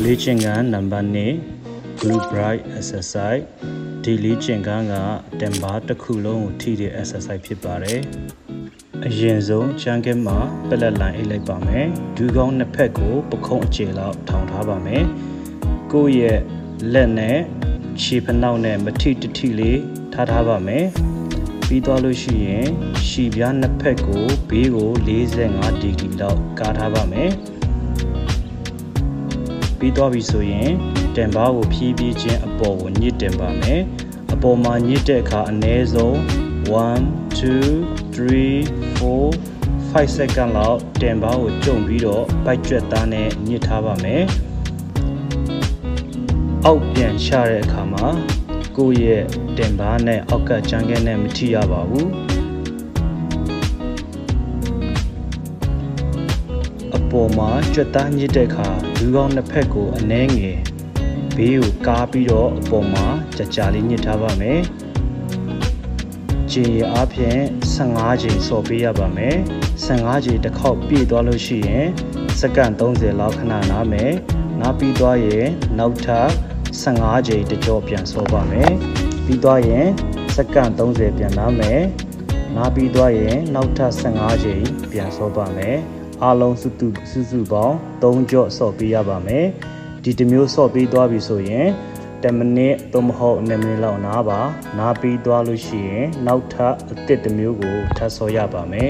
လေ့ကျင့်ခန်းနံပါတ်2 glute bridge exercise ဒီလေ့ကျင့်ခန်းကတင်ပါတစ်ခုလုံးကိုထိတဲ့ exercise ဖြစ်ပါတယ်အရင်ဆုံးချမ်းကဲမှာပလက်လိုင်းအိတ်လိုက်ပါမယ်ဒူးကောင်းနှစ်ဖက်ကိုပခုံးအကျယ်လောက်ထောင်ထားပါမယ်ကိုယ့်ရဲ့လက်နဲ့ခြေဖနောက်နဲ့မထိတထိလေးထားပါမယ်ပြီးသွားလို့ရှိရင်ရှီပြားနှစ်ဖက်ကိုဘေးကို45ဒီဂရီလောက်ကာထားပါမယ်ပြီးသွားပြီဆိုရင်တင်ပါကိုဖြည်းဖြည်းချင်းအပေါ်ကိုညှစ်တင်ပါမယ်အပေါ်မှာညှစ်တဲ့အခါအနည်းဆုံး1 2 3 4 5 second လောက်တင်ပါကိုကျုံပြီးတော့ပိုက်ကြွက်သားနဲ့ညှစ်ထားပါမယ်အောက်ပြန်ချတဲ့အခါမှာကိုယ့်ရဲ့တင်ပါနဲ့အောက်ကကြမ်းကဲနဲ့မထိရပါဘူးအပေါ်မှာကြွက်သားညှစ်တဲ့အခါဒူးကောင်းနှစ်ဖက်ကိုအနှဲငယ်ဘေးကိုကားပြီးတော့အပေါ်မှာကြာလေးညှစ်ထားပါမယ်ခြေရအားဖြင့်15ချိန်ဆော့ပေးရပါမယ်15ချိန်တစ်ခေါက်ပြည့်သွားလို့ရှိရင်စက္ကန့်30လောက်ခဏနားမယ်နားပြီးသွားရင်နောက်ထပ်15ချိန်တကြောပြန်ဆော့ပါမယ်ပြီးသွားရင်စက္ကန့်30ပြန်နားမယ်နားပြီးသွားရင်နောက်ထပ်15ချိန်ပြန်ဆော့ပါမယ်အားလုံးစုစုပေါင်း3ကြော့ဆော့ပေးရပါမယ်ဒီတစ်မျိုးဆော့ပေးသွားပြီဆိုရင်10မိနစ်သို့မဟုတ်2မိနစ်လောက်နားပါနားပြီးသွားလို့ရှိရင်နောက်ထပ်အသစ်တစ်မျိုးကိုထပ်ဆော့ရပါမယ်